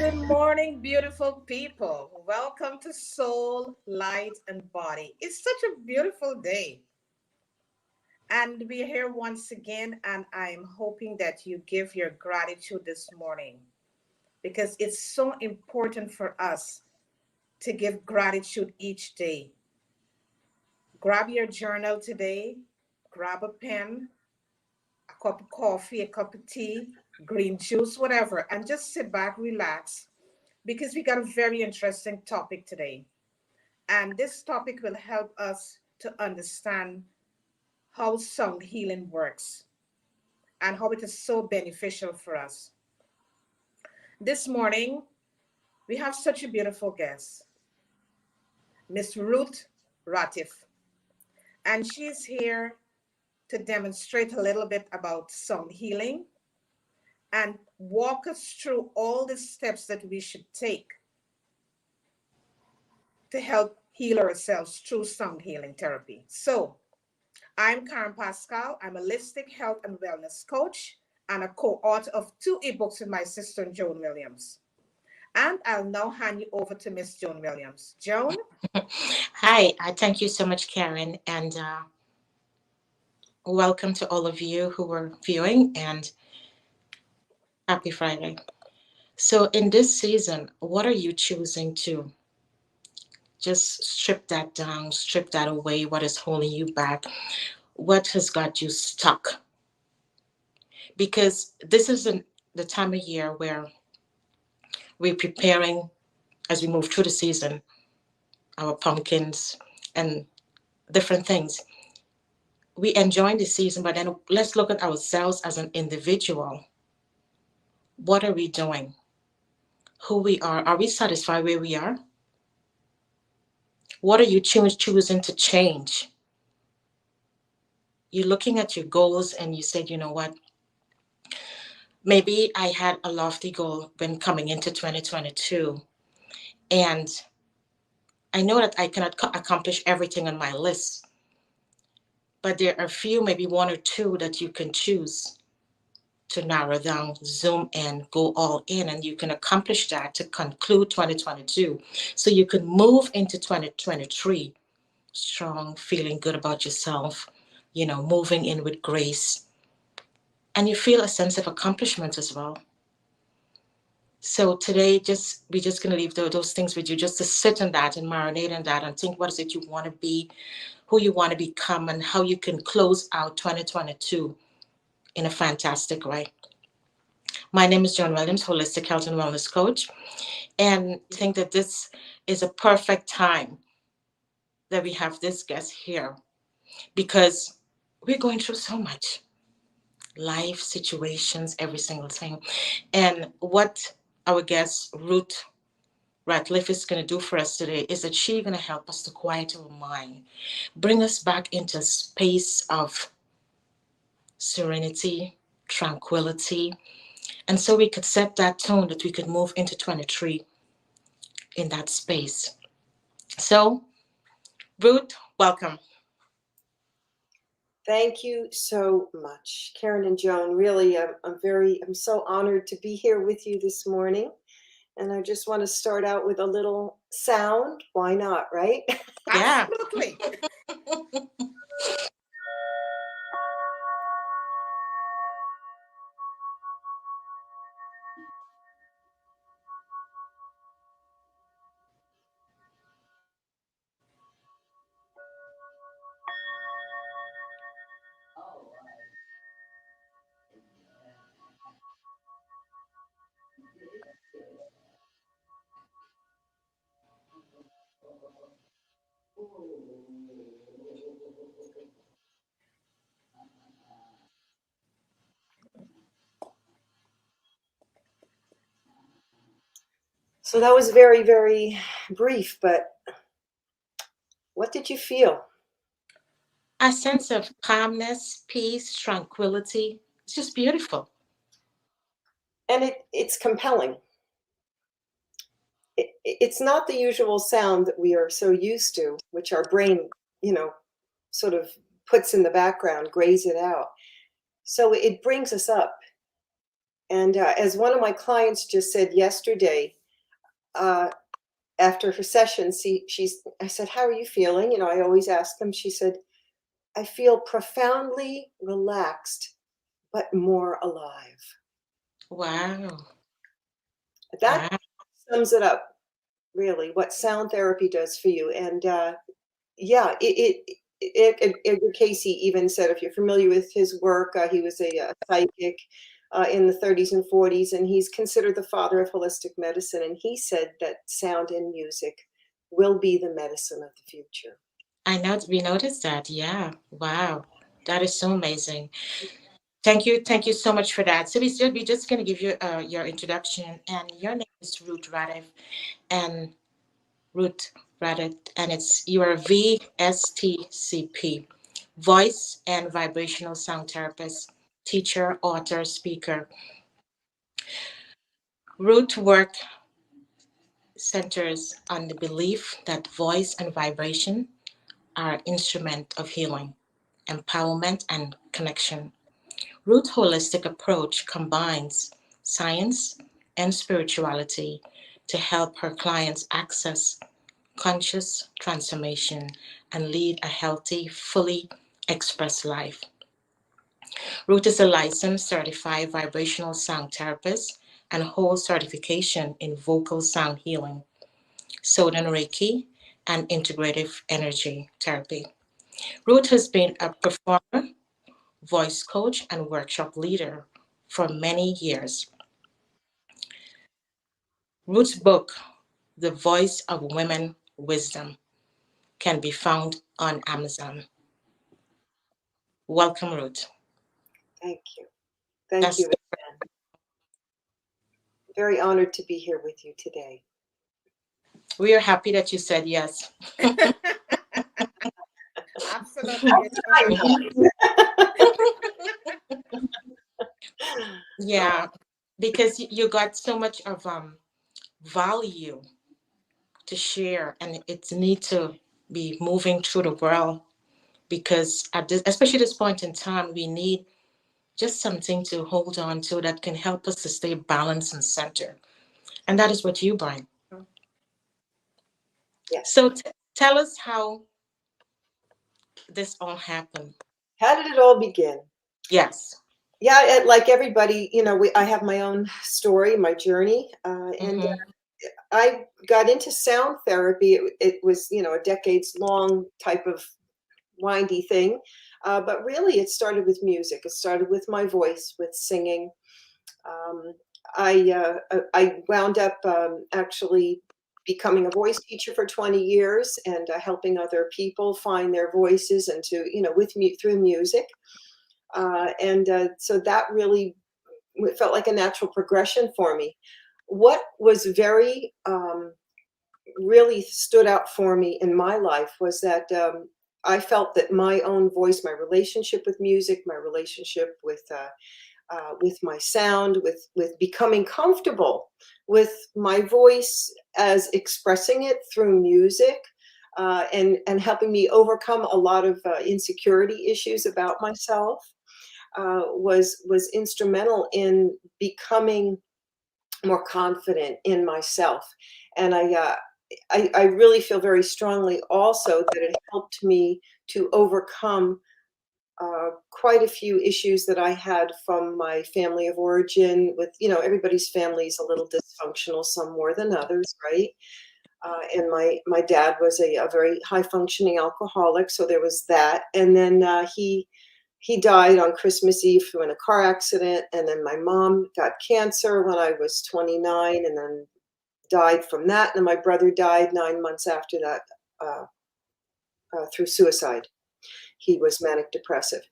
Good morning, beautiful people. Welcome to Soul, Light, and Body. It's such a beautiful day. And we're here once again, and I'm hoping that you give your gratitude this morning because it's so important for us to give gratitude each day. Grab your journal today, grab a pen, a cup of coffee, a cup of tea, green juice, whatever, and just sit back, relax, because we got a very interesting topic today. And this topic will help us to understand how sound healing works and how it is so beneficial for us. This morning, we have such a beautiful guest, Miss Ruth Ratliff, and she's here to demonstrate a little bit about sound healing and walk us through all the steps that we should take to help heal ourselves through sound healing therapy. So, I'm Karen Pascal. I'm a holistic health and wellness coach and a co-author of two ebooks with my sister Joan Williams. And I'll now hand you over to Miss Joan Williams. Joan? Hi, I thank you so much, Karen, and welcome to all of you who are viewing, and happy Friday. So, in this season, what are you choosing to just strip that down, strip that away? What is holding you back? What has got you stuck? Because this isn't the time of year where we're preparing as we move through the season, our pumpkins and different things. We enjoy the season, but then let's look at ourselves as an individual. What are we doing? Who we are? Are we satisfied where we are? What are you choosing to change? You're looking at your goals and you said, you know what? Maybe I had a lofty goal when coming into 2022, and I know that I cannot accomplish everything on my list, but there are a few, maybe one or two that you can choose to narrow down, zoom in, go all in, and you can accomplish that to conclude 2022. So you can move into 2023 strong, feeling good about yourself, moving in with grace. And you feel a sense of accomplishment as well. So today, we're just gonna leave those things with you, just to sit in that and marinate in that and think what is it you want to be, who you want to become, and how you can close out 2022 in a fantastic way. My name is Joan Williams, holistic health and wellness coach, and I think that this is a perfect time that we have this guest here because we're going through so much life situations every single time. And what our guest Ruth Ratliff is going to do for us today is that she's going to help us to quiet our mind, bring us back into a space of serenity, tranquility, and so we could set that tone that we could move into 23 in that space. So, Ruth, welcome. Thank you so much, Karen and Joan. Really, I'm so honored to be here with you this morning. And I just want to start out with a little sound. Why not, right? Yeah. Absolutely. So that was very, very brief, but what did you feel? A sense of calmness, peace, tranquility. It's just beautiful. And it's compelling. It's not the usual sound that we are so used to, which our brain, sort of puts in the background, grays it out. So it brings us up. And as one of my clients just said yesterday, after her session, I said, "How are you feeling?" You know, I always ask them. She said, "I feel profoundly relaxed, but more alive." Wow. That Wow. sums it up, really, what sound therapy does for you. And yeah, Edgar Casey even said, if you're familiar with his work, he was a psychic in the 30s and 40s, and he's considered the father of holistic medicine. And he said that sound and music will be the medicine of the future. I know we noticed that. Yeah. Wow. That is so amazing. Thank you so much for that. So we're just gonna give you your introduction, and your name is Ruth Ratliff, and Ruth Ratliff, and it's you are VSTCP, voice and vibrational sound therapist, teacher, author, speaker. Ruth work centers on the belief that voice and vibration are instrument of healing, empowerment, and connection. Ruth's holistic approach combines science and spirituality to help her clients access conscious transformation and lead a healthy, fully expressed life. Ruth is a licensed certified vibrational sound therapist and holds certification in vocal sound healing, Sodan Reiki, and integrative energy therapy. Ruth has been a performer, voice coach, and workshop leader for many years. Ruth's book, The Voice of Women Wisdom, can be found on Amazon. Welcome, Ruth. Thank you. Thank That's you. Very honored to be here with you today. we are happy that you said yes. Absolutely. Yeah, because you got so much of value to share, and it's need to be moving through the world because at this, especially this point in time, we need just something to hold on to that can help us to stay balanced and centered. And that is what you bring. Yes. So tell us how this all happened. How did it all begin? Yes. Yeah, like everybody, you know, I have my own story, my journey, and Mm-hmm. I got into sound therapy. It was, you know, a decades long type of windy thing, but really, it started with music. It started with my voice, with singing. Um, I wound up actually becoming a voice teacher for 20 years and helping other people find their voices and to, you know, with me through music. And so that really felt like a natural progression for me. What was very really stood out for me in my life was that I felt that my own voice, my relationship with music, my relationship with my sound, with becoming comfortable with my voice as expressing it through music, and helping me overcome a lot of insecurity issues about myself, was instrumental in becoming more confident in myself. And I really feel very strongly also that it helped me to overcome quite a few issues that I had from my family of origin. With, you know, everybody's family is a little dysfunctional, some more than others, right? And my dad was a very high functioning alcoholic, so there was that. And then he died on Christmas Eve in a car accident. And then my mom got cancer when I was 29, and then died from that. And my brother died 9 months after that through suicide. He was manic depressive.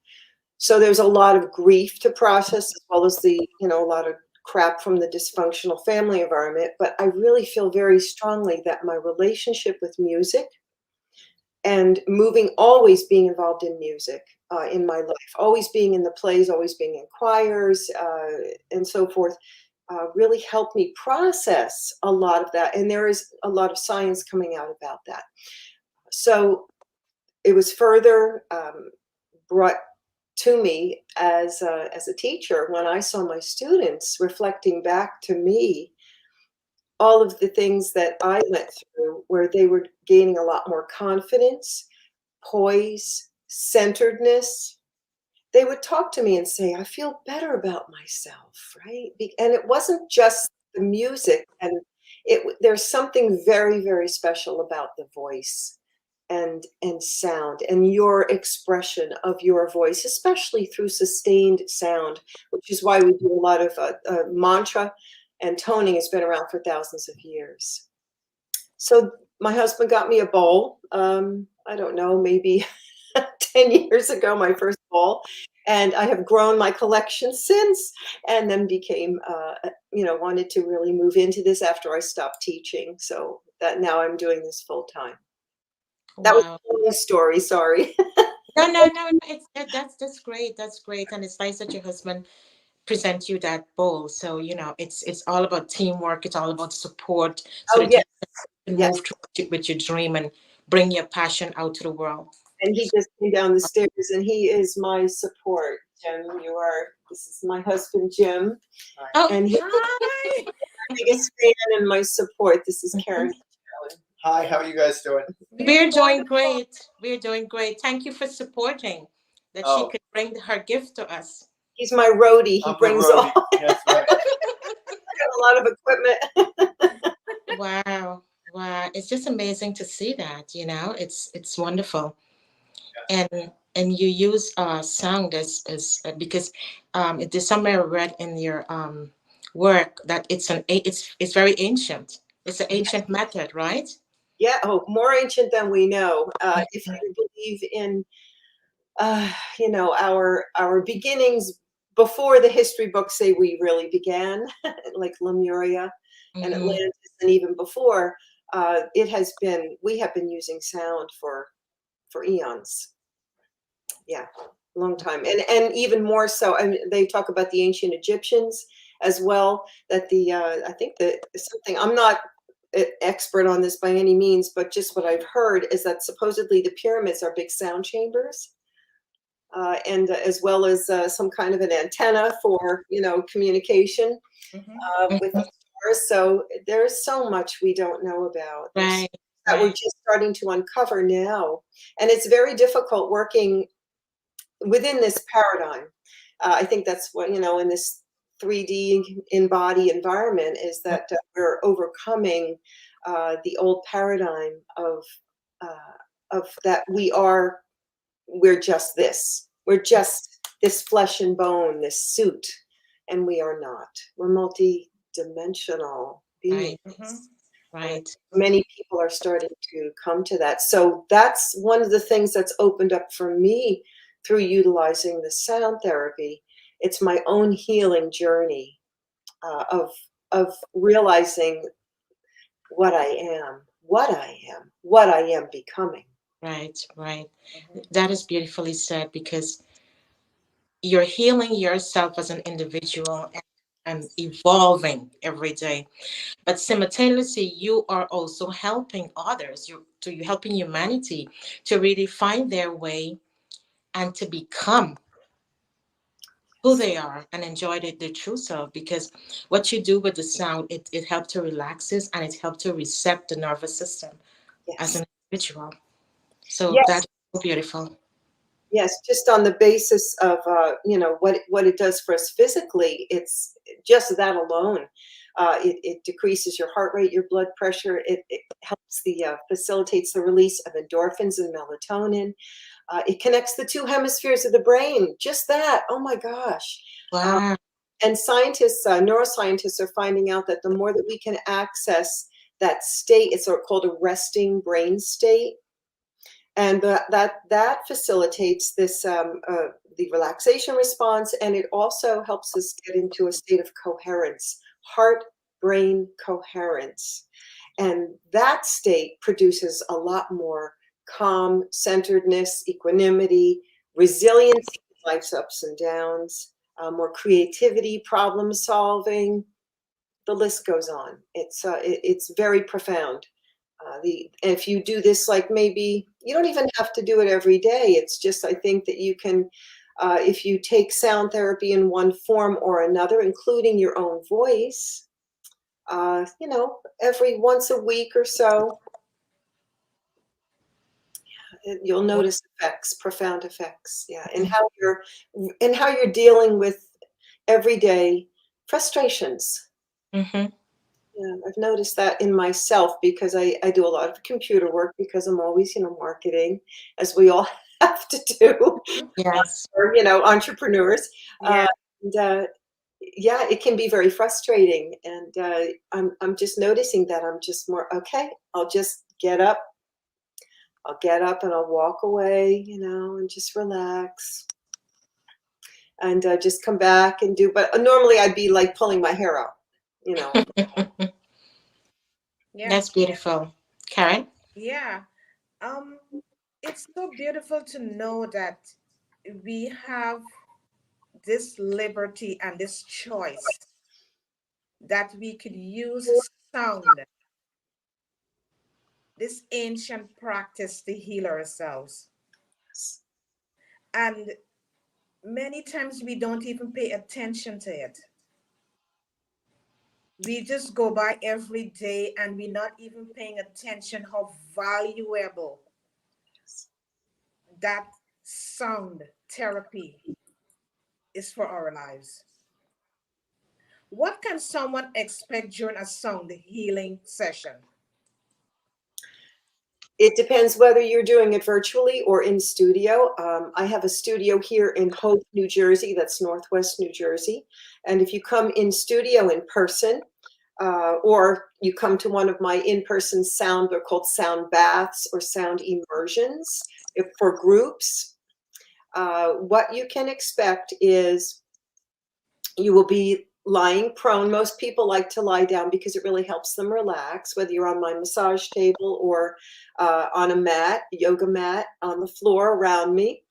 So there's a lot of grief to process, as well as the, you know, a lot of crap from the dysfunctional family environment. But I really feel very strongly that my relationship with music and always being involved in music in my life, always being in the plays, always being in choirs, and so forth, really helped me process a lot of that. And there is a lot of science coming out about that. So it was further brought to me as a teacher when I saw my students reflecting back to me all of the things that I went through, where they were gaining a lot more confidence, poise, centeredness, they would talk to me and say, I feel better about myself, right? And it wasn't just the music, and there's something very, very special about the voice and sound and your expression of your voice, especially through sustained sound, which is why we do a lot of mantra, and toning has been around for thousands of years. So my husband got me a bowl. I don't know, maybe 10 years ago, my first bowl. And I have grown my collection since, and then became, wanted to really move into this after I stopped teaching. So that now I'm doing this full time. That was Wow. a long story, sorry. No, no, no. That's great. That's great, and it's nice that your husband present you that bowl. So it's all about teamwork. It's all about support, so Oh, that yes, you can yes. move through with your dream and bring your passion out to the world. And he just came down the stairs, and he is my support. Jim, this is my husband, Jim. Oh, And he's Hi. my biggest fan and my support. This is Karen. Hi, how are you guys doing? we're doing Wonderful. great. We're doing great. Thank you for supporting that she Oh, could bring her gift to us. He's my roadie. He I'm the brings roadie. all Yes, right. a lot of equipment. Wow. Wow. It's just amazing to see that, it's wonderful. And you use sound as because it is somewhere I read in your work that it's very ancient. It's an ancient method, right? Yeah, more ancient than we know. If you believe in, our beginnings before the history books say we really began, like Lemuria and Mm-hmm. Atlantis, and even before, we have been using sound for eons. Yeah, long time, and even more so. I mean, they talk about the ancient Egyptians as well. That I think that something, I'm not an expert on this by any means, but just what I've heard is that supposedly the pyramids are big sound chambers, and as well as some kind of an antenna for communication with the stars. So there's so much we don't know about. Right. That we're Right. just starting to uncover now, and it's very difficult working within this paradigm. I think that's what, in this 3D in body environment, is that we're overcoming the old paradigm of that we're just this. We're just this flesh and bone, this suit, and we are not. We're multi-dimensional beings. Right. And Right. many people are starting to come to that. So that's one of the things that's opened up for me through utilizing the sound therapy. It's my own healing journey of realizing what I am, what I am becoming. Right. Right. That is beautifully said, because you're healing yourself as an individual and evolving every day, but simultaneously you are also helping others. You're helping humanity to really find their way and to become who they are and enjoy their true self, because what you do with the sound, it helps to relax us, and it helps to reset the nervous system as Yes. an individual. So Yes. that's beautiful. Yes, just on the basis of what it does for us physically, it's just that alone. It decreases your heart rate, your blood pressure. It helps facilitates the release of endorphins and melatonin. It connects the two hemispheres of the brain. Just that. Oh my gosh. Wow. And scientists, neuroscientists, are finding out that the more that we can access that state, it's called a resting brain state, and that facilitates this the relaxation response, and it also helps us get into a state of coherence, heart brain coherence, and that state produces a lot more calm, centeredness, equanimity, resilience to life's ups and downs, more creativity, problem solving. The list goes on. It's very profound. If you do this, like, maybe you don't even have to do it every day. It's just, I think that you can, if you take sound therapy in one form or another, including your own voice, every once a week or so, you'll notice effects, profound effects. Yeah, and how you're dealing with everyday frustrations. Mm-hmm. Yeah, I've noticed that in myself because I do a lot of computer work because I'm always, marketing, as we all have to do, Yes. or, entrepreneurs. Yeah. And yeah, it can be very frustrating. And I'm just noticing that I'm just more, okay, I'll just get up. I'll get up and I'll walk away, and just relax and just come back and do. But normally I'd be like pulling my hair out, you know. Yeah. That's beautiful. Karen? Yeah. Um, it's so beautiful to know that we have this liberty and this choice that we could use sound, this ancient practice to heal ourselves. And many times we don't even pay attention to it. We just go by every day and we're not even paying attention how valuable that sound therapy is for our lives. What can someone expect during a sound healing session? It depends whether you're doing it virtually or in studio. I have a studio here in Hope, New Jersey. That's Northwest New Jersey. And if you come in studio in person, or you come to one of my in-person sound, they're called sound baths or sound immersions for groups, what you can expect is you will be lying prone. Most people like to lie down because it really helps them relax, whether you're on my massage table or on a mat, yoga mat on the floor around me.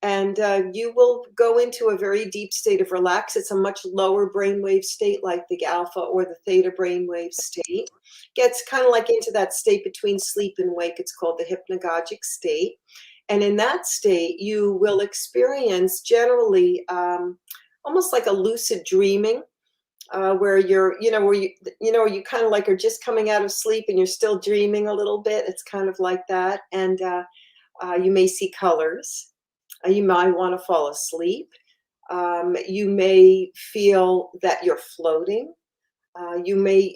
And you will go into a very deep state of relax. It's a much lower brainwave state, like the alpha or the theta brainwave state. Gets kind of like into that state between sleep and wake. It's called the hypnagogic state. And in that state, you will experience generally almost like a lucid dreaming, where you kind of like are just coming out of sleep and you're still dreaming a little bit. It's kind of like that. And you may see colors. You might want to fall asleep. You may feel that you're floating.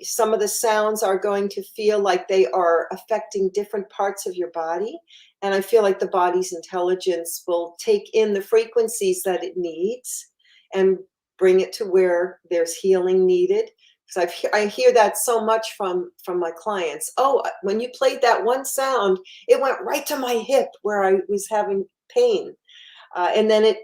Some of the sounds are going to feel like they are affecting different parts of your body. And I feel like the body's intelligence will take in the frequencies that it needs and bring it to where there's healing needed. Because I hear that so much from my clients. Oh, when you played that one sound, it went right to my hip where I was having pain. And then it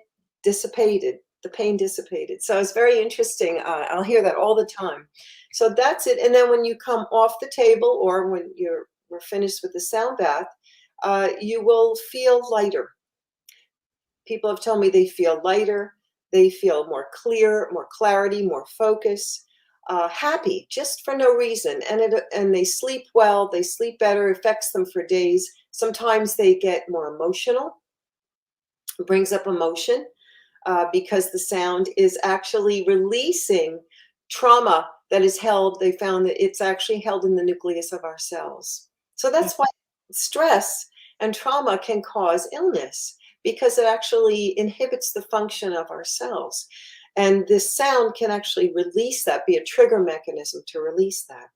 dissipated. The pain dissipated. So it's very interesting. I'll hear that all the time. So that's it. And then when you come off the table or when we're finished with the sound bath, you will feel lighter. People have told me they feel lighter. They feel more clear, more clarity, more focus, happy just for no reason. And they sleep well. They sleep better. It affects them for days. Sometimes they get more emotional. It brings up emotion. Because the sound is actually releasing trauma that is held. They found that it's actually held in the nucleus of our cells. So that's why stress and trauma can cause illness, because it actually inhibits the function of our cells. And this sound can actually release that, be a trigger mechanism to release that.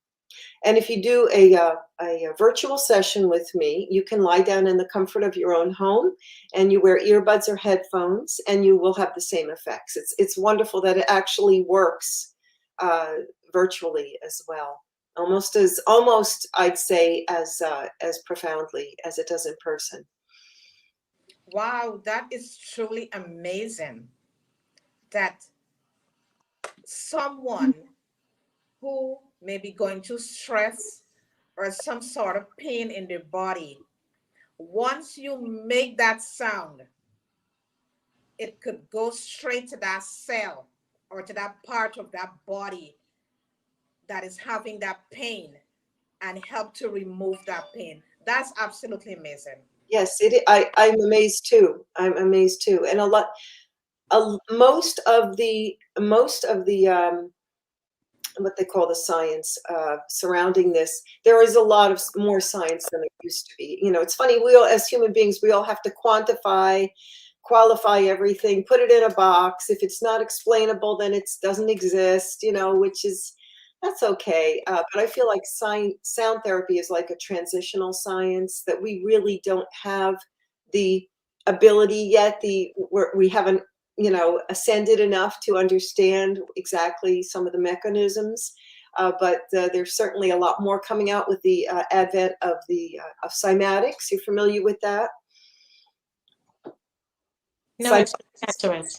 And if you do a virtual session with me, you can lie down in the comfort of your own home and you wear earbuds or headphones and you will have the same effects. It's wonderful that it actually works virtually as well. Almost I'd say as profoundly as it does in person. Wow, that is truly amazing that someone who may be going through stress or some sort of pain in their body, once you make that sound, it could go straight to that cell or to that part of that body that is having that pain and help to remove that pain. That's absolutely amazing. Yes, I'm amazed too. I'm amazed too. And most of the what they call the science surrounding this. There is a lot of more science than it used to be. You know, it's funny, we all, as human beings, we all have to quantify, qualify everything, put it in a box. If it's not explainable, then it doesn't exist, you know, which is, that's okay. But I feel like sound therapy is like a transitional science that we really don't have the ability yet. We haven't, you know, ascended enough to understand exactly some of the mechanisms. But there's certainly a lot more coming out with the advent of of cymatics. You're familiar with that? No, explain that to us.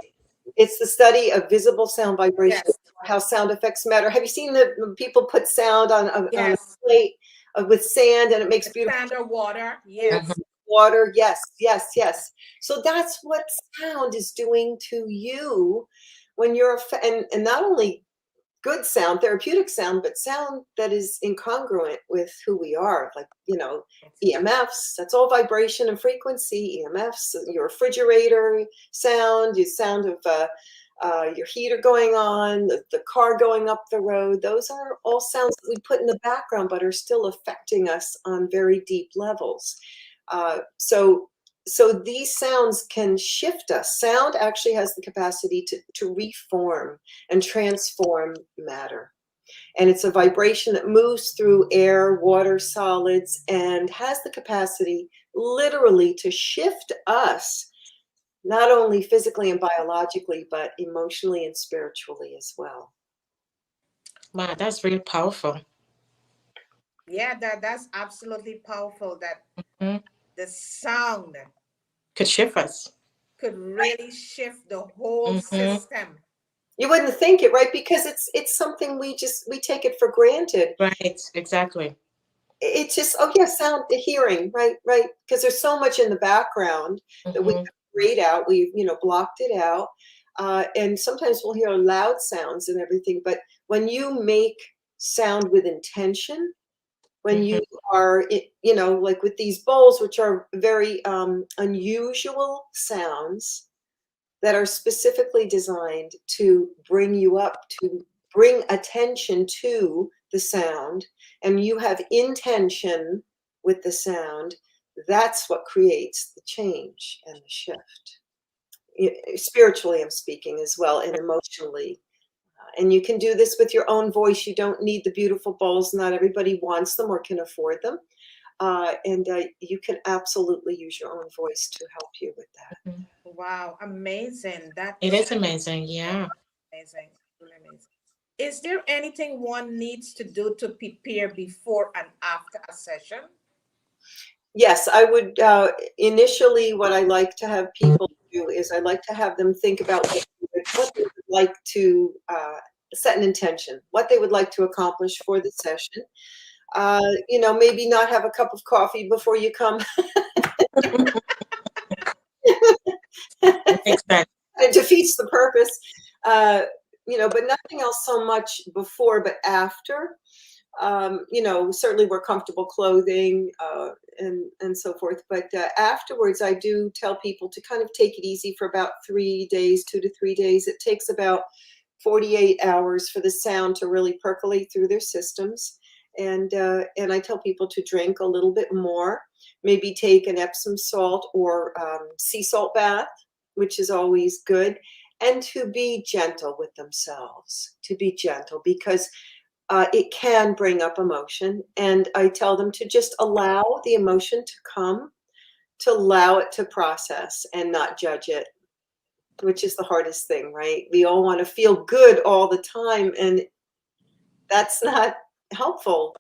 It's the study of visible sound vibration, Yes. how sound effects matter. Have you seen the people put sound on a Yes. plate with sand and it makes beautiful Sand or water. Yes. water? Yes, yes, yes. So that's what sound is doing to you when you're, and not only good sound, therapeutic sound, but sound that is incongruent with who we are. Like, you know, EMFs, that's all vibration and frequency. EMFs, your refrigerator sound, your sound of your heater going on, the car going up the road. Those are all sounds that we put in the background, but are still affecting us on very deep levels. So these sounds can shift us. Sound actually has the capacity to reform and transform matter. And it's a vibration that moves through air, water, solids, and has the capacity literally to shift us, not only physically and biologically, but emotionally and spiritually as well. Wow, that's really powerful. Yeah, that's absolutely powerful that Mhm. the sound Could shift us. could really shift the whole system. You wouldn't think it, right? Because it's something we take it for granted. Right, exactly. It's just, oh yeah, sound, the hearing, right? Because there's so much in the background that we grayed out. We, you know, blocked it out. And sometimes we'll hear loud sounds and everything. But when you make sound with intention, when you are, you know, like with these bowls, which are very unusual sounds that are specifically designed to bring you up, to bring attention to the sound, and you have intention with the sound, that's what creates the change and the shift. Spiritually, I'm speaking as well, and emotionally. And you can do this with your own voice. You don't need the beautiful bowls. Not everybody wants them or can afford them. And you can absolutely use your own voice to help you with that. Wow, amazing. It is amazing, yeah. Amazing. Really amazing. Is there anything one needs to do to prepare before and after a session? Yes, I would. Initially, what I like to have people do is I like to have them think about what they would like to set an intention, what they would like to accomplish for the session. You know, maybe not have a cup of coffee before you come. Exactly. It defeats the purpose. You know, but nothing else so much before, but after. You know, certainly wear comfortable clothing and so forth. But afterwards, I do tell people to kind of take it easy for about 3 days, 2 to 3 days. It takes about 48 hours for the sound to really percolate through their systems. And I tell people to drink a little bit more, maybe take an Epsom salt or sea salt bath, which is always good, and to be gentle with themselves, to be gentle, because it can bring up emotion. And I tell them to just allow the emotion to come, to allow it to process and not judge it, which is the hardest thing, right? We all want to feel good all the time, and that's not helpful.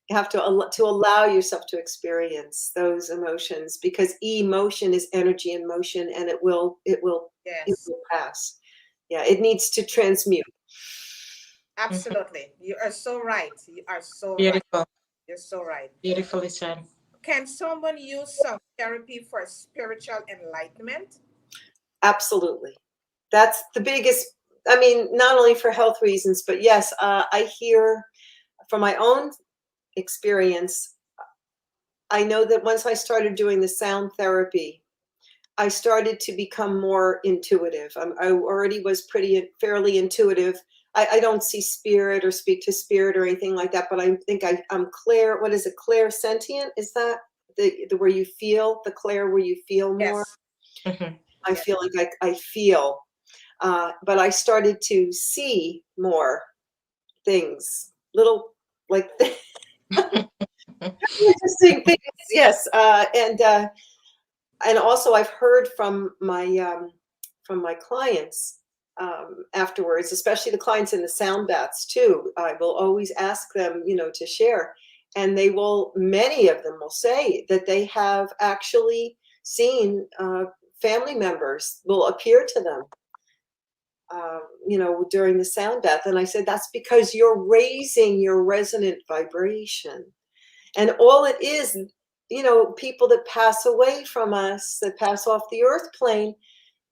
You have to allow yourself to experience those emotions, because emotion is energy in motion, and it will pass. Yeah, it needs to transmute. Absolutely. You are so right. You are so right. Beautiful. You're so right. Beautifully said. Can someone use some therapy for spiritual enlightenment? Absolutely. That's the biggest, I mean, not only for health reasons, but yes, I hear from my own experience, I know that once I started doing the sound therapy, I started to become more intuitive. I already was fairly intuitive. I don't see spirit or speak to spirit or anything like that, but I think I'm clear. What is it? Clairsentient? Is that the where you feel, the clair where you feel more? Yes. Mhm. I feel like I feel. But I started to see more things, little like interesting things. Yes, and also I've heard from my clients afterwards, especially the clients in the sound baths too. I will always ask them, to share, and many of them will say that they have actually seen family members will appear to them, during the sound bath. And I said, that's because you're raising your resonant vibration. And all it is, people that pass away from us, that pass off the earth plane,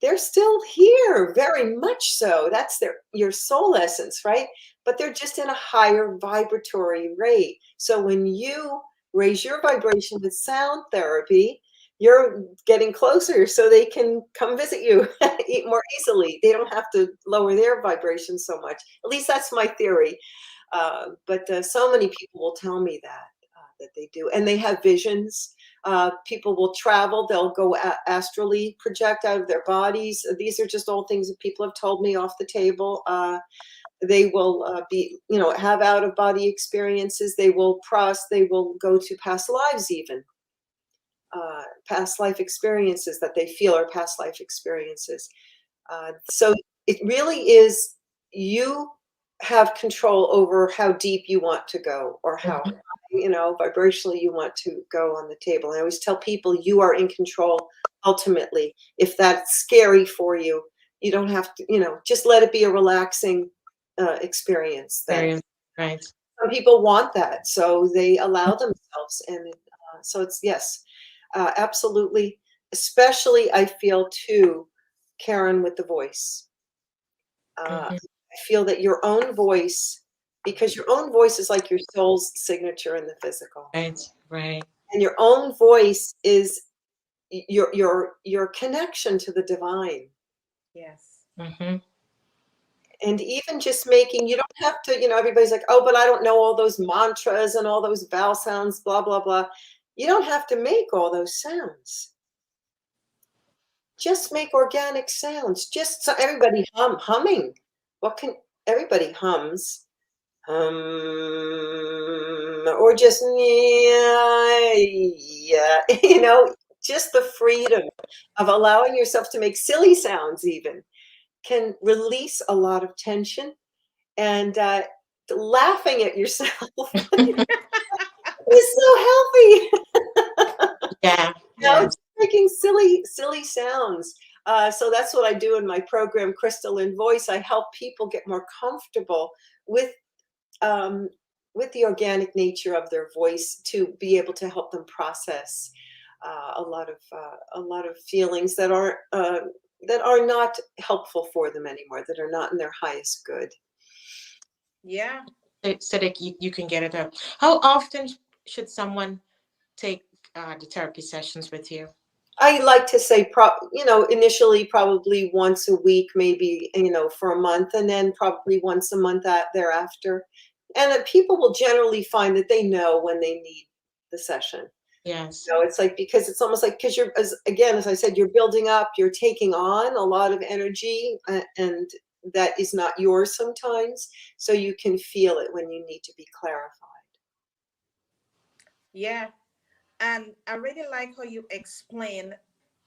they're still here, very much so. That's your soul essence, right? But they're just in a higher vibratory rate. So when you raise your vibration with sound therapy, you're getting closer so they can come visit you more easily. They don't have to lower their vibration so much. At least that's my theory. But so many people will tell me that they do. And they have visions. People will travel. They'll go astrally project out of their bodies. These are just all things that people have told me off the table. They will have out of body experiences. They will go to past lives, even past life experiences that they feel are past life experiences. So it really is, you have control over how deep you want to go, or how vibrationally you want to go on the table. I always tell people you are in control ultimately. If that's scary for you, you don't have to, just let it be a relaxing experience. Then Right. some people want that, so they allow themselves, and so it's yes, absolutely. Especially I feel too, Karen, with the voice. Mhm. I feel that your own voice, because your own voice is like your soul's signature in the physical, Right. and your own voice is your connection to the divine. Yes. Mhm. And even just you don't have to, everybody's like, oh, but I don't know all those mantras and all those vowel sounds, blah, blah, blah. You don't have to make all those sounds. Just make organic sounds. Just so everybody humming. What can everybody hums? Or just yeah, just the freedom of allowing yourself to make silly sounds even can release a lot of tension, and laughing at yourself is so healthy. Yeah. Just making silly sounds. So that's what I do in my program, Crystalline Voice. I help people get more comfortable with um, the organic nature of their voice, to be able to help them process a lot of feelings that are not helpful for them anymore, that are not in their highest good. Yeah. So that you can get it up. How often should someone take the therapy sessions with you? I like to say, initially probably once a week, maybe, for a month, and then probably once a month thereafter. And people will generally find that they know when they need the session. Yes. It's like, because it's almost like, because as I said, you're building up, you're taking on a lot of energy, and that is not yours sometimes. So you can feel it when you need to be clarified. Yeah. And I really like how you explain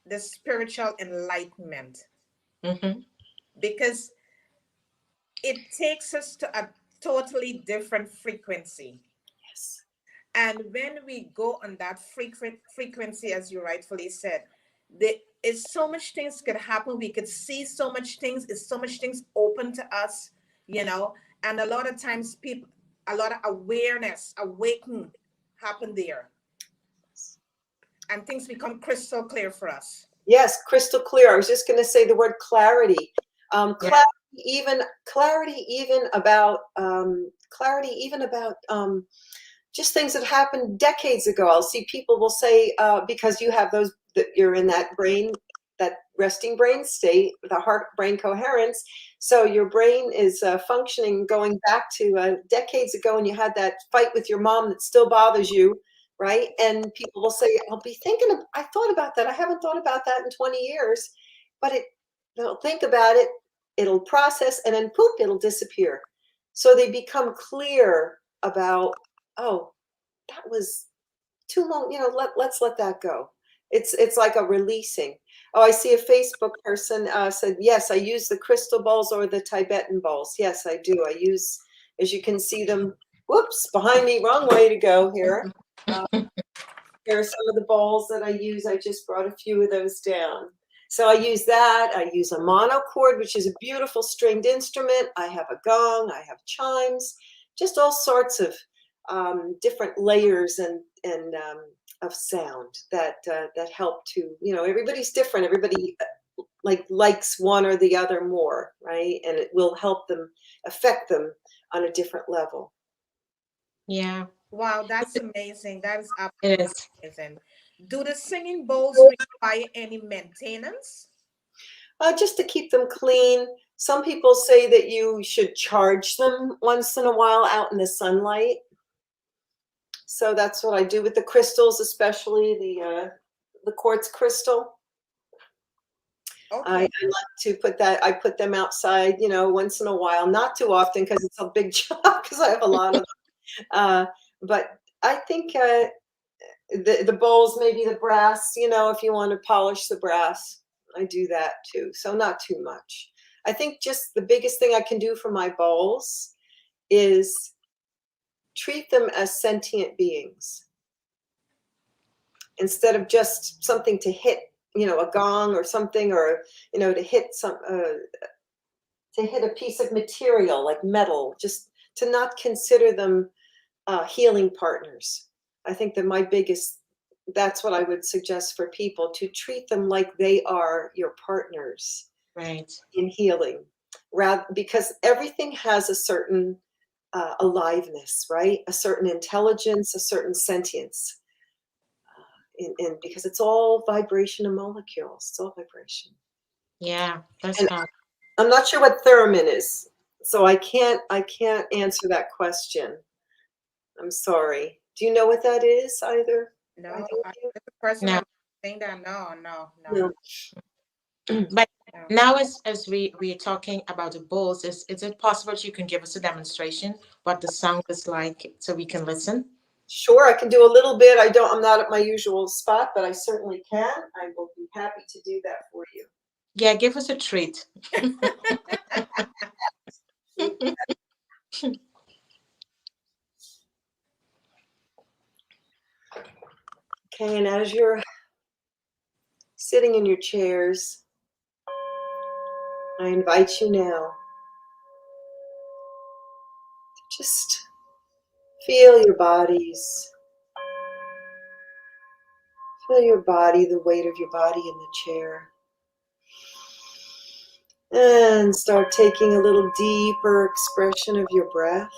the spiritual enlightenment, Mhm. because it takes us to a totally different frequency. Yes. And when we go on that frequency, as you rightfully said, there is so much things could happen. We could see so much things. It's so much things open to us, and a lot of times people, a lot of awareness, awaken happen there, and things become crystal clear for us. Yes, crystal clear. I was just going to say the word clarity. Yeah. Clarity even about just things that happened decades ago. I'll see people will say, because you have that you're in that brain, that resting brain state, the heart-brain coherence. So your brain is functioning, going back to decades ago, and you had that fight with your mom that still bothers you, right? And people will say, I'll be thinking of, I thought about that. I haven't thought about that in 20 years, but they'll think about it, it'll process, and then poof, it'll disappear. So they become clear about, oh, that was too long, let's let that go. It's like a releasing. Oh, I see a Facebook person said, yes, I use the crystal bowls or the Tibetan bowls. Yes, I do. I use, as you can see them, whoops, behind me, wrong way to go here. Here are some of the bowls that I use. I just brought a few of those down. So I use that. I use a monochord, which is a beautiful stringed instrument. I have a gong. I have chimes, just all sorts of different layers and of sound that help to, everybody's different. Everybody likes one or the other more, right? And it will help them, affect them on a different level. Yeah. Wow, that's amazing. That is It absolutely is. amazing. Do the singing bowls require any maintenance? Just to keep them clean. Some people say that you should charge them once in a while out in the sunlight. So that's what I do with the crystals, especially the quartz crystal. I Okay. like to I put them outside, once in a while, not too often because it's a big job because I have a lot of them. But I think the bowls, maybe the brass, if you want to polish the brass, I do that too. So not too much. I think just the biggest thing I can do for my bowls is treat them as sentient beings instead of just something to hit, a gong or something, or, to hit to hit a piece of material like metal, just to not consider them healing partners. I think that that's what I would suggest for people, to treat them like they are your partners Right. in healing, because everything has a certain aliveness, right? A certain intelligence, a certain sentience. And because it's all vibration and molecules, it's all vibration. Yeah. That's And how. I'm not sure what theremin is, so I can't answer that question. I'm sorry. Do you know what that is, either No, of you? it's the first time No. I'm saying that. No, no, no, No. But no. now, as we're talking about the bowls, is it possible that you can give us a demonstration what the sound is like so we can listen? Sure, I can do a little bit. I'm not at my usual spot, but I certainly can. I will be happy to do that for you. Yeah, give us a treat. Okay, and as you're sitting in your chairs, I invite you now to just feel your bodies. Feel your body, the weight of your body in the chair. And start taking a little deeper expression of your breath.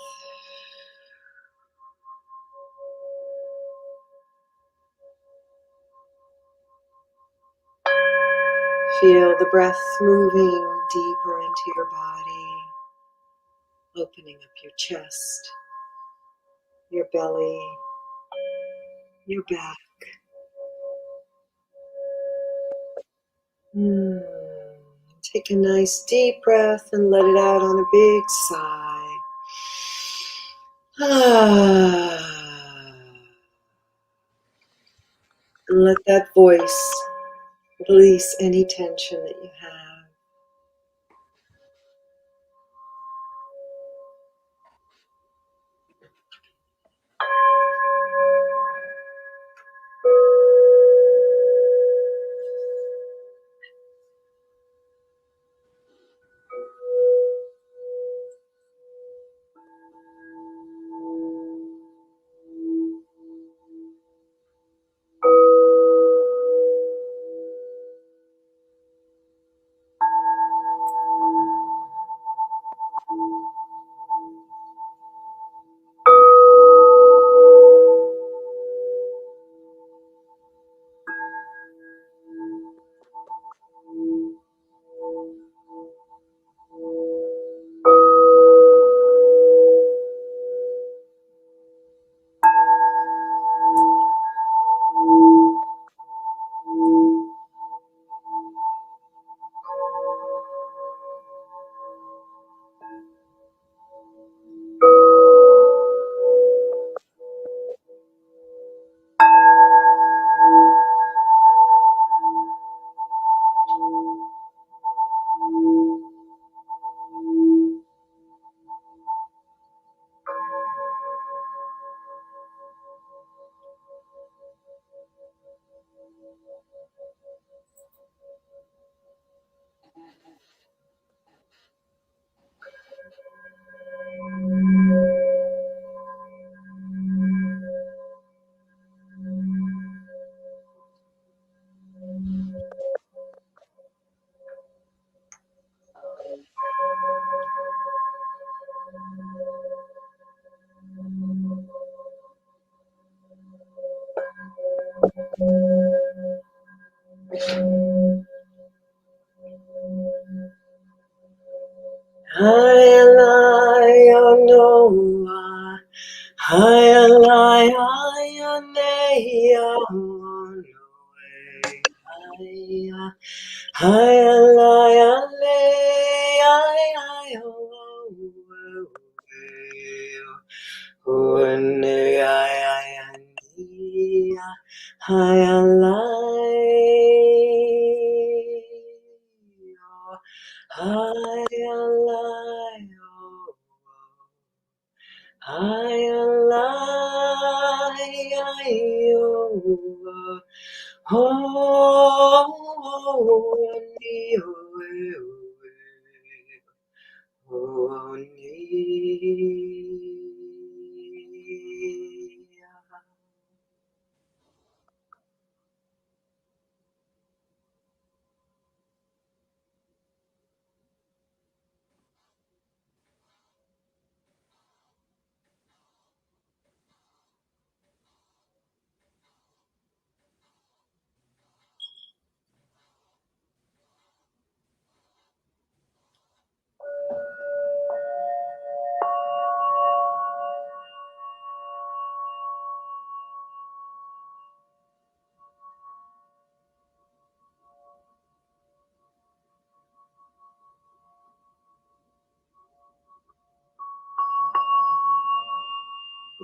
Feel the breath moving deeper into your body, opening up your chest, your belly, your back. Take a nice deep breath and let it out on a big sigh. And let that voice release any tension that you have.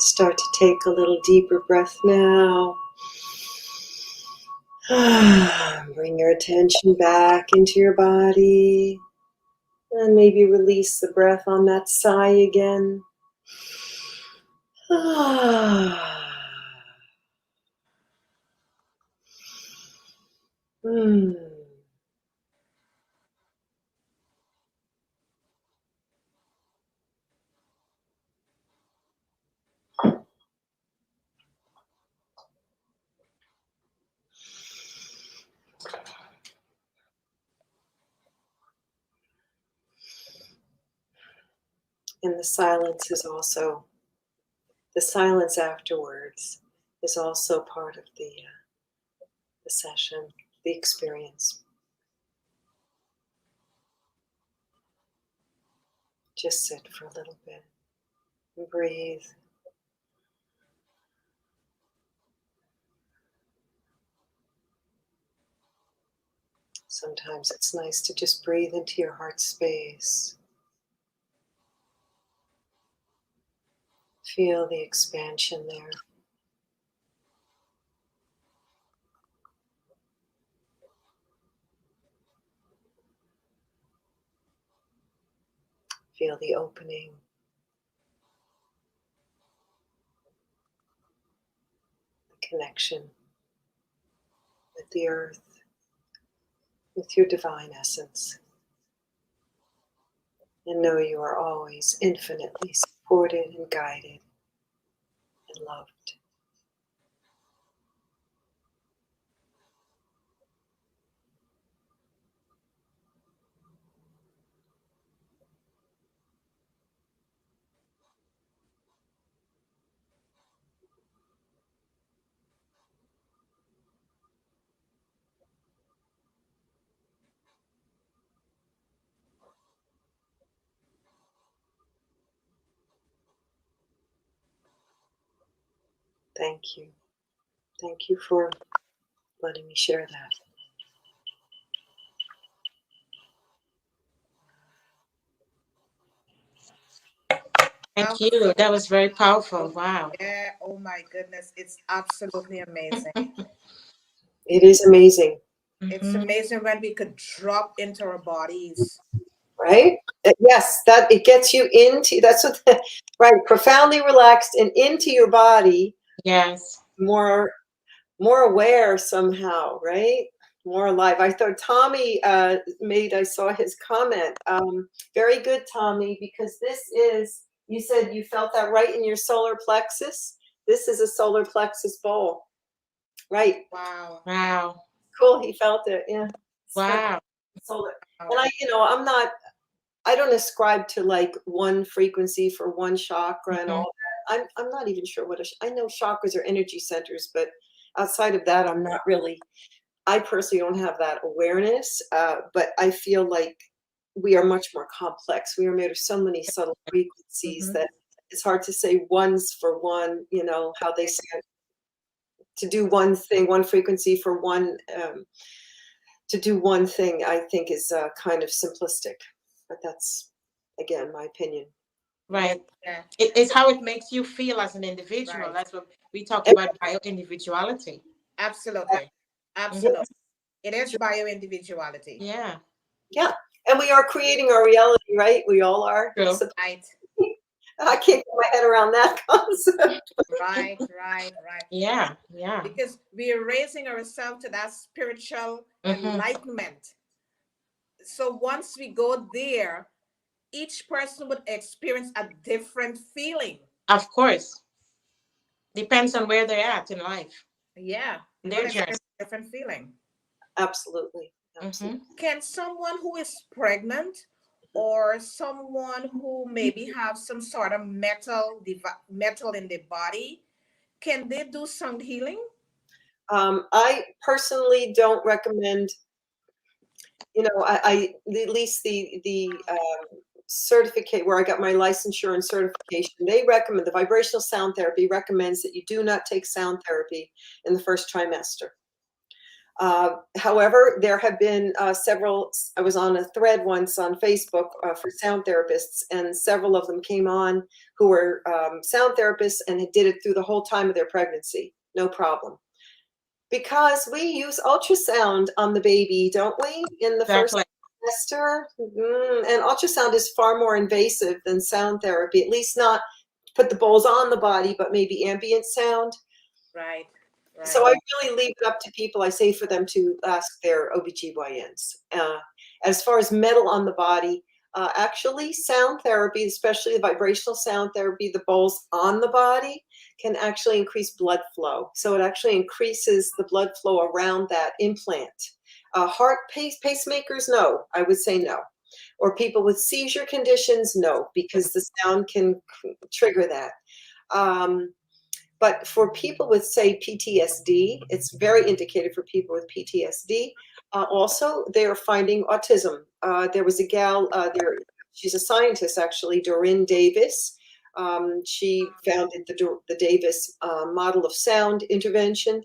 Start to take a little deeper breath now. Bring your attention back into your body. And maybe release the breath on that sigh again. And the silence afterwards is also part of the session, the experience. Just sit for a little bit and breathe. Sometimes it's nice to just breathe into your heart space. Feel the expansion there. Feel the opening. The connection with the earth, with your divine essence. And know you are always infinitely supported and guided and loved. Thank you. Thank you for letting me share that. Thank you. That was very powerful. Wow. Yeah, oh my goodness, it's absolutely amazing. It is amazing, It's Mhm. amazing when we could drop into our bodies. right? Yes, that it gets you into, that's what, right, profoundly relaxed and into your body, Yes. more aware somehow, right? More alive. I thought Tommy I saw his comment. Very good, Tommy, because this is, you said you felt that right in your solar plexus. This is a solar plexus bowl. Right. Wow. Wow. Cool. He felt it. Yeah. Wow. Solar. Wow. And I don't ascribe to like one frequency for one chakra and all that. I'm not even sure I know chakras are energy centers, but Outside of that, I personally don't have that awareness, but I feel like we are much more complex. We are made of so many subtle frequencies Mhm. that it's hard to say one's for one, how they say it, to do one thing, one frequency for one, to do one thing, I think is kind of simplistic. But that's, again, my opinion. Yeah, Right. yeah, It's how it makes you feel as an individual. right. That's what we talked about, bio individuality. Absolutely. Mhm. Absolutely. It is bio individuality. Yeah, Yeah. And we are creating our reality, right? We all are. true. So Right. I can't get my head around that concept. Right. Right. Right. Yeah, yeah. Because we are raising ourselves to that spiritual Hmm. enlightenment. So once we go there, each person would experience a different feeling. Of course. Depends on where they're at in life, Yeah, we will their journey. experience a different feeling. Absolutely. Hmm. Absolutely. Can someone who is pregnant or someone who maybe have some sort of metal in their body, can they do sound healing? I personally don't recommend, at least the certificate where I got my licensure and certification, they recommend, the vibrational sound therapy recommends that you do not take sound therapy in the first trimester. However, there have been several. I was on a thread once on Facebook for sound therapists, and several of them came on who were sound therapists and did it through the whole time of their pregnancy. No problem. Because we use ultrasound on the baby, don't we, in the first Exactly. trimester? And ultrasound is far more invasive than sound therapy, at least not put the bowls on the body, but maybe ambient sound. Right, So right, I really leave it up to people. I say for them to ask their OBGYNs. As far as metal on the body, actually sound therapy, especially the vibrational sound therapy, the bowls on the body can actually increase blood flow. So it actually increases the blood flow around that implant. Heart pacemakers, no, I would say no. Or people with seizure conditions, no, because the sound can trigger that. Um, but for people with, say, PTSD, it's very indicated for people with PTSD. Also, they are finding autism. There was a gal there. She's a scientist, actually, Doreen Davis. She founded the Davis model of sound intervention.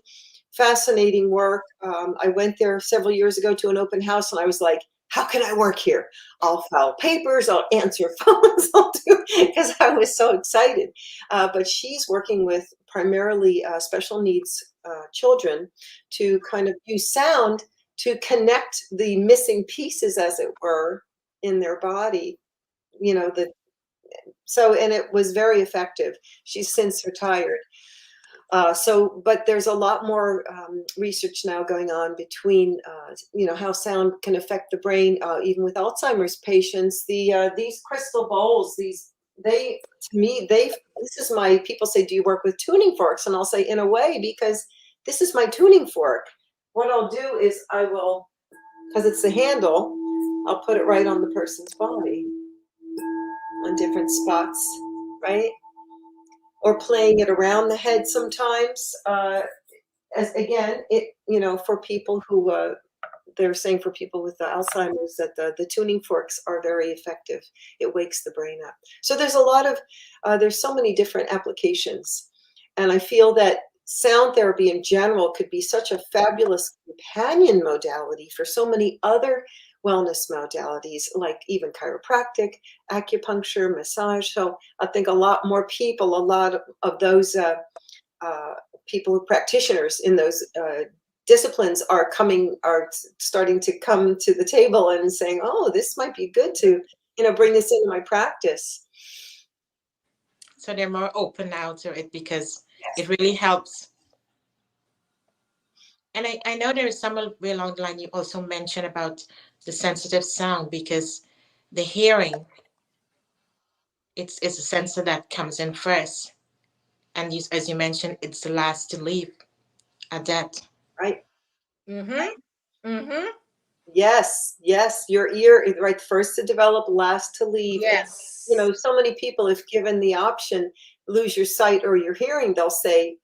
Fascinating work. I went there several years ago to an open house, and I was like, how can I work here? I'll file papers, I'll answer phones, I'll do, because I was so excited. But she's working with primarily special needs children to kind of use sound to connect the missing pieces, as it were, in their body. You know, the so and it was very effective. She's since retired. But there's a lot more research now going on between, how sound can affect the brain, even with Alzheimer's patients. These crystal bowls, to me, this is my, people say, do you work with tuning forks? And I'll say, in a way, because this is my tuning fork. What I'll do is because it's the handle, I'll put it right on the person's body on different spots, right? Or playing it around the head sometimes. As again, for people who they're saying for people with the Alzheimer's that the tuning forks are very effective. It wakes the brain up. So there's a lot of there's so many different applications, and I feel that sound therapy in general could be such a fabulous companion modality for so many other wellness modalities, like even chiropractic, acupuncture, massage. So I think a lot more people, a lot of those uh, people, practitioners in those disciplines are starting to come to the table and saying, oh, this might be good to, bring this into my practice. So they're more open now to it because Yes. it really helps. And I know there is somewhere way along the line you also mentioned about the sensitive sound because the hearing, it's a sensor that comes in first. And you, as you mentioned, it's the last to leave at that. Right. mm-hmm, mm-hmm, Yes, your ear is right, first to develop, last to leave. And yes, so many people, if given the option, lose your sight or your hearing, they'll say,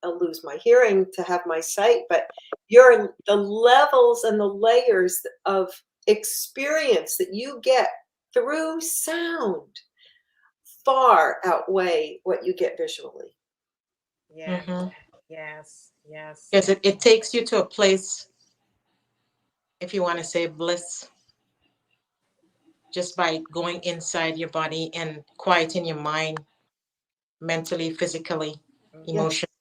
I'll lose my hearing to have my sight. But the levels and the layers of experience that you get through sound far outweigh what you get visually. Yeah. Mm-hmm. Yes. Yes. Because it takes you to a place, if you want to say bliss, just by going inside your body and quieting your mind mentally, physically, Mhm. emotionally.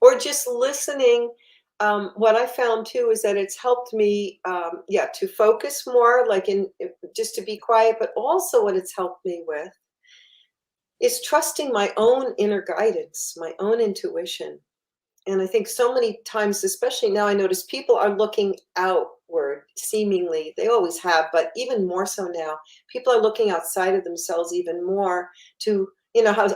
Or just listening. What I found too is that it's helped me, to focus more, just to be quiet. But also, what it's helped me with is trusting my own inner guidance, my own intuition. And I think so many times, especially now, I notice people are looking outward, seemingly. They always have, but even more so now. People are looking outside of themselves even more to, how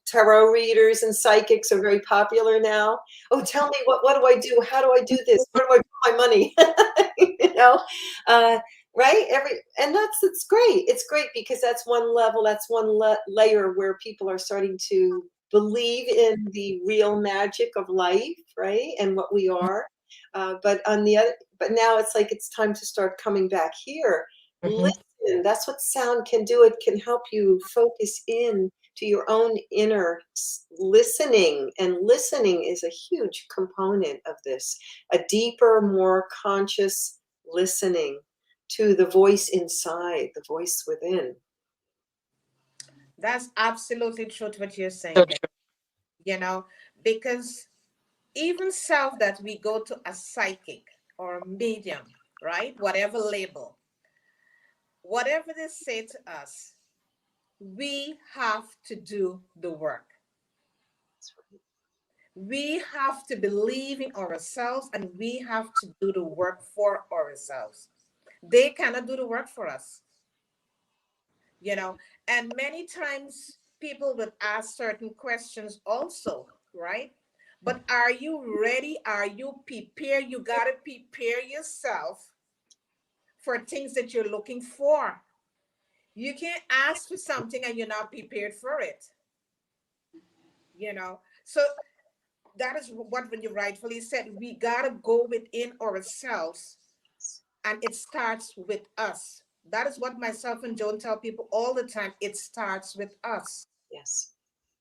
tarot readers and psychics are very popular now. Oh, tell me, what do I do? How do I do this? Where do I put my money? you know, uh, right? And it's great. It's great because that's one level, that's one layer where people are starting to believe in the real magic of life, right? And what we are. But now it's like it's time to start coming back here. Mm-hmm. Listen, that's what sound can do. It can help you focus in to your own inner listening. And listening is a huge component of this, a deeper, more conscious listening to the voice inside, the voice within. That's absolutely true to what you're So saying there. true. Because even self that we go to a psychic or a medium, right? Whatever label, whatever they say to us, we have to do the work. We have to believe in ourselves and we have to do the work for ourselves. They cannot do the work for us, you know. And many times people would ask certain questions also, right? But are you ready? Are you prepared? You got to prepare yourself for things that you're looking for. You can't ask for something and you're not prepared for it, you know. So that is what when you rightfully said, we got to go within ourselves and it starts with us. That is what myself and Joan tell people all the time. It starts with us. Yes.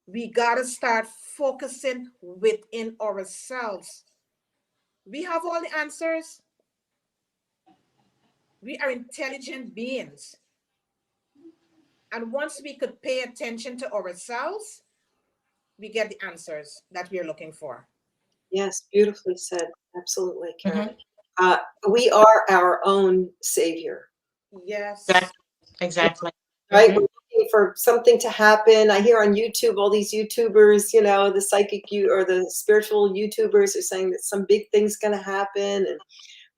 We got to start focusing within ourselves. We have all the answers. We are intelligent beings. And once we could pay attention to ourselves, we get the answers that we are looking for. Yes, beautifully said. Absolutely, Karen. Mm-hmm. Uh, we are our own savior, Yes. Exactly. Exactly. right? Mm-hmm. We're looking for something to happen. I hear on YouTube all these YouTubers, the psychic or the spiritual YouTubers are saying that some big thing's going to happen, and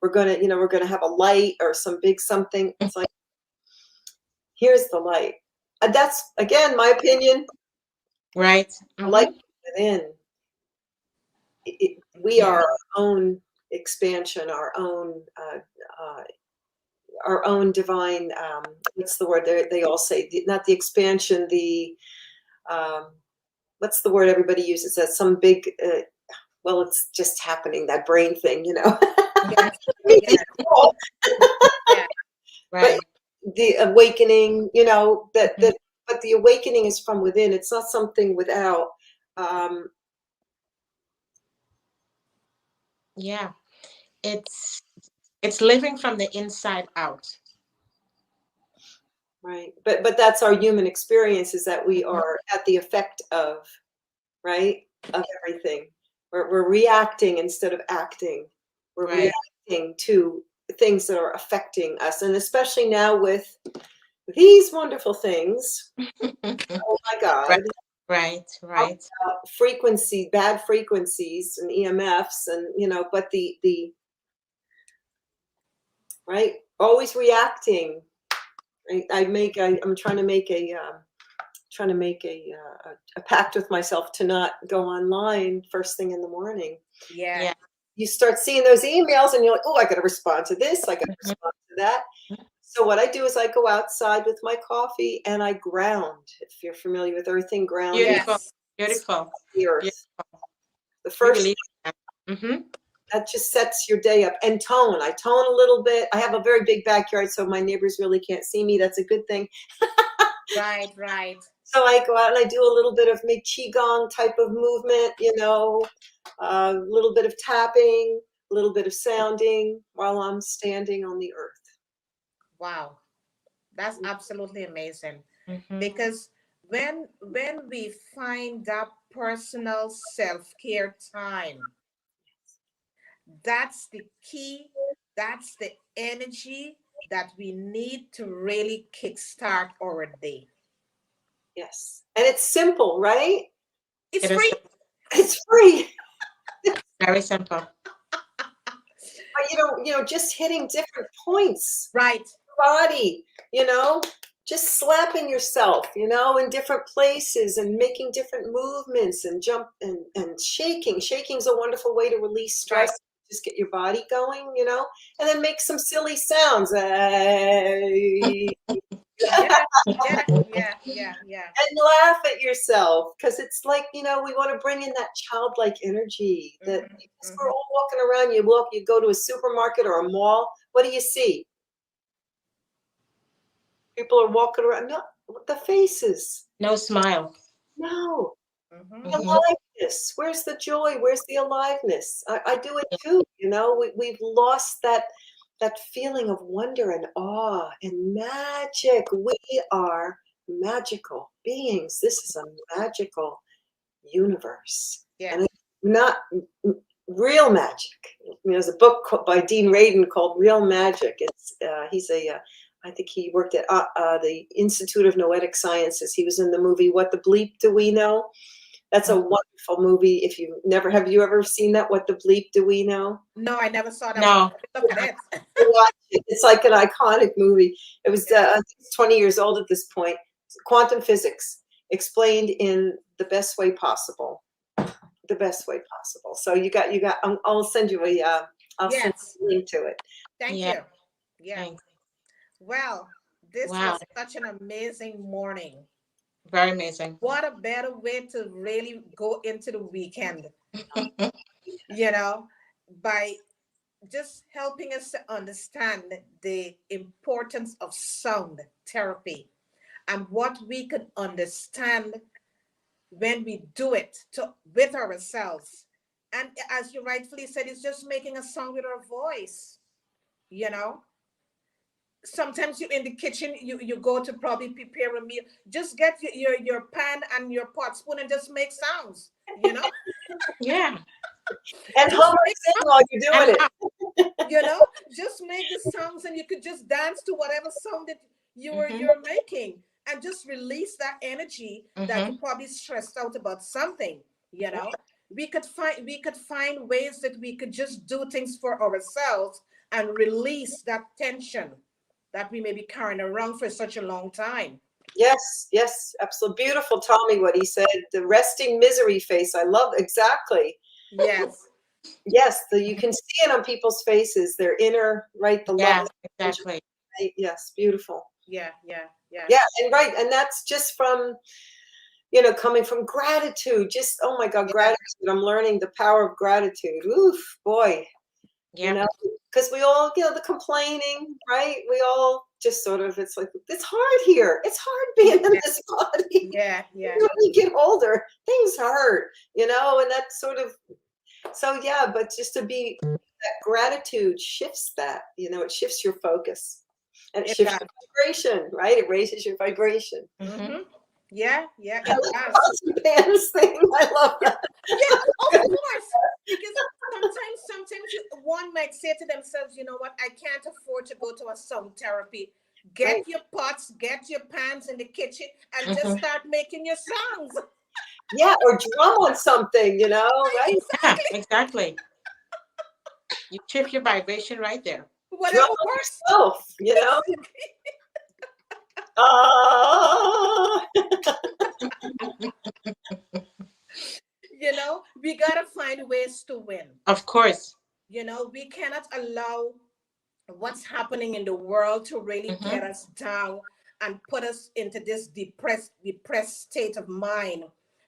we're going to have a light or some big something. It's like, here's the light. And that's again my opinion. Right. The light Mm-hmm. within. We Yeah. are our own expansion, our own divine, what's the word they all say, not the expansion, the what's the word everybody uses, that some big well, it's just happening, that brain thing. Yes. It's Yes. cool. Yes. But Right. the awakening, that Mm-hmm. but the awakening is from within. It's not something without. um Yeah. It's it's living from the inside out. right, but that's our human experience, is that we Mm-hmm. are at the effect of, right, of everything. We're reacting instead of acting. We're Right. reacting to things that are affecting us. And especially now with these wonderful things, oh my Right. God, Right. Right. frequency, bad frequencies and EMFs, and, but the, right, always reacting. I'm trying to make a pact with myself to not go online first thing in the morning. Yeah. Yeah. You start seeing those emails and you're like, oh, I got to respond to this. I got to Mm-hmm. respond to that. So what I do is I go outside with my coffee and I ground. If you're familiar with earthing, grounding Beautiful. Yes. Beautiful. the earth. Beautiful. The We first believe that. Mm-hmm. that just sets your day up. And tone. I tone a little bit. I have a very big backyard, so my neighbors really can't see me. That's a good thing. Right, right. So I go out and I do a little bit of maybe qigong type of movement, a little bit of tapping, a little bit of sounding while I'm standing on the earth. Wow. That's absolutely amazing. Mm-hmm. Because when we find that personal self-care time, that's the key, that's the energy that we need to really kickstart our day. Yes. And it's simple, right? It's It is free. It's free. very simple. But just hitting different points, Right. body, just slapping yourself, in different places and making different movements and jump and shaking. Shaking's a wonderful way to release stress. Right. Just get your body going, and then make some silly sounds. Yeah, yeah, yeah, yeah, yeah. And laugh at yourself, because it's like, we want to bring in that childlike energy that Mhm, because we're mhm. all walking around. You go to a supermarket or a mall, what do you see? People are walking around, no, the faces, No smile. no, Mhm. the Mm-hmm. aliveness. Where's the joy? Where's the aliveness? I do it too. We've lost that feeling of wonder and awe and magic. We are magical beings. This is a magical universe, Yeah. and it's not real magic. There's a book by Dean Radin called Real Magic. He's I think he worked at the Institute of Noetic Sciences. He was in the movie What the Bleep Do We Know? That's a wonderful movie. If you never have you ever seen that? What the Bleep Do We Know? No, I never saw that one. No. Look at it. Watch it. It's like an iconic movie. It was Yeah. I think it's 20 years old at this point. Quantum physics explained in the best way possible. The best way possible. So you got. I'll send you I'll send Yes. you a link to it. Thank Yeah. you. Yeah. Thanks. Well, this Wow. was such an amazing morning. Very amazing. What a better way to really go into the weekend, you know, by just helping us to understand the importance of sound therapy and what we could understand when we do it with ourselves. And as you rightfully said, it's just making a song with our voice, you know. Sometimes you're in the kitchen, you go to probably prepare a meal. Just get your pan and your pot spoon and just make sounds, you know. Yeah. And Just hum or make sing while you're doing And it. you know, just make the sounds and you could just dance to whatever sound that mm-hmm. you're making and just release that energy that Mm-hmm. you're probably stressed out about something, you know. We could find ways that we could just do things for ourselves and release that tension that we may be carrying around for such a long time. Yes, absolutely. Beautiful, Tommy, what he said. The resting misery face. I love exactly. Yes. Yes, you can see it on people's faces. Their inner, right, the Yeah, love. exactly. Yes, beautiful. Yeah, yeah, yeah. Yeah, and right, and that's just from, coming from gratitude. Just, oh my God, Yeah. gratitude. I'm learning the power of gratitude. Oof, boy, Yeah. because we all, the complaining, right? We all just sort of, it's like, it's hard here. It's hard being in this body. Yeah, yeah. When you get older, things hurt, and that sort of, so yeah, but just to be, that gratitude shifts that, it shifts your focus and it It shifts does. your vibration, right? It raises your vibration. Mm-hmm. Yeah, yeah, I it love does. pots and pans thing. I love that. Yeah, of course. Because sometimes one might say to themselves, you know what, I can't afford to go to a sound therapy. Get Right. your pots, get your pans in the kitchen, and Mm-hmm. just start making your songs. Yeah, or drum on something, right? Yeah, exactly. You shift your vibration right there. Drum Whatever on works. yourself. Ah. We gotta find ways to win. Of course. We cannot allow what's happening in the world to really Mm-hmm. get us down and put us into this depressed state of mind,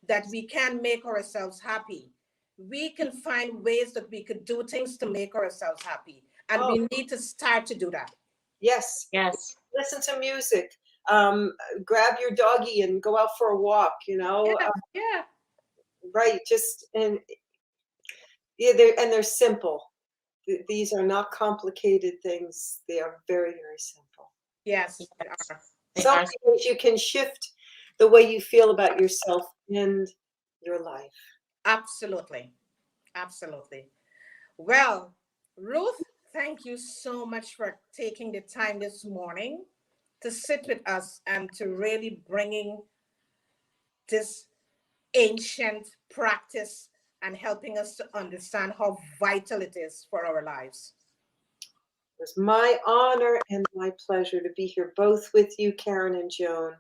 that we can make ourselves happy. We can find ways that we could do things to make ourselves happy, and Oh, we need to start to do that. yes. Yes. Listen to music. Um, Grab your doggy and go out for a walk. Yeah, yeah, Right? Just and yeah, they're simple. These are not complicated things. They are very, very simple. yes, they Yes. are. They are. Something that you can shift the way you feel about yourself and your life. Absolutely, absolutely. Well, Ruth, thank you so much for taking the time this morning to sit with us and to really bringing this ancient practice and helping us to understand how vital it is for our lives. It was my honor and my pleasure to be here both with you, Karen and Joan.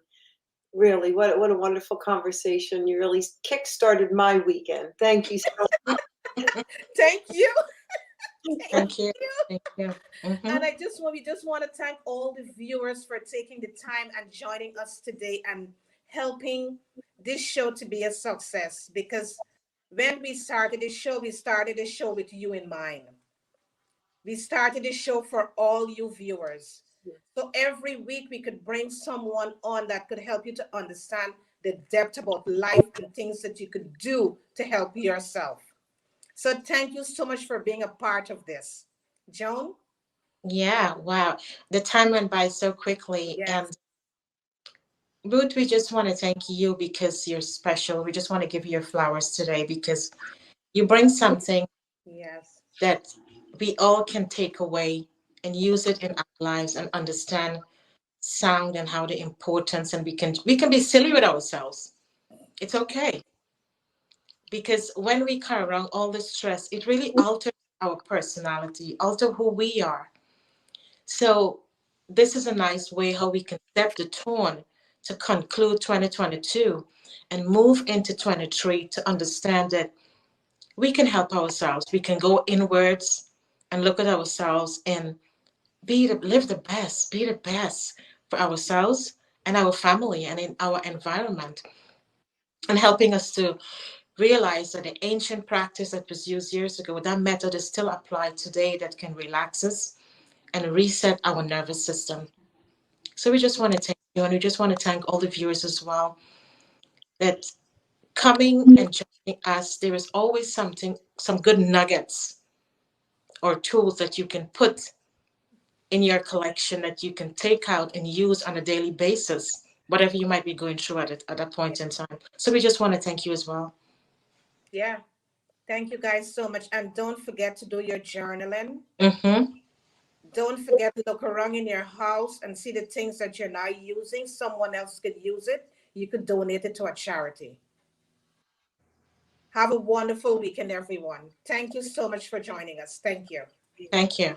Really, what a wonderful conversation. You really kick-started my weekend. Thank you so much. Thank you. Thank Thank you. you. Thank you. Mm-hmm. And we just want to thank all the viewers for taking the time and joining us today and helping this show to be a success, because when we started the show with you in mind. We started the show for all you viewers. So every week we could bring someone on that could help you to understand the depth about life and things that you could do to help yourself. So thank you so much for being a part of this. Joan? Yeah. Wow. The time went by so quickly. Yes. And Ruth, we just want to thank you because you're special. We just want to give you your flowers today because you bring something Yes. that we all can take away and use it in our lives and understand sound and how the importance, and we can be silly with ourselves. It's okay, because when we carry around all the stress, it really alters our personality, alter who we are. So this is a nice way how we can set the tone to conclude 2022 and move into 23 to understand that we can help ourselves. We can go inwards and look at ourselves and be the best for ourselves and our family and in our environment, and helping us to realize that the ancient practice that was used years ago, that method is still applied today, that can relax us and reset our nervous system. So we just want to thank you, and we just want to thank all the viewers as well that coming and joining us. There is always some good nuggets or tools that you can put in your collection that you can take out and use on a daily basis, whatever you might be going through at that point in time. So we just want to thank you as well. Yeah. Thank you guys so much. And don't forget to do your journaling. Mm-hmm. Don't forget to look around in your house and see the things that you're not using. Someone else could use it. You could donate it to a charity. Have a wonderful weekend, everyone. Thank you so much for joining us. Thank you. Thank you.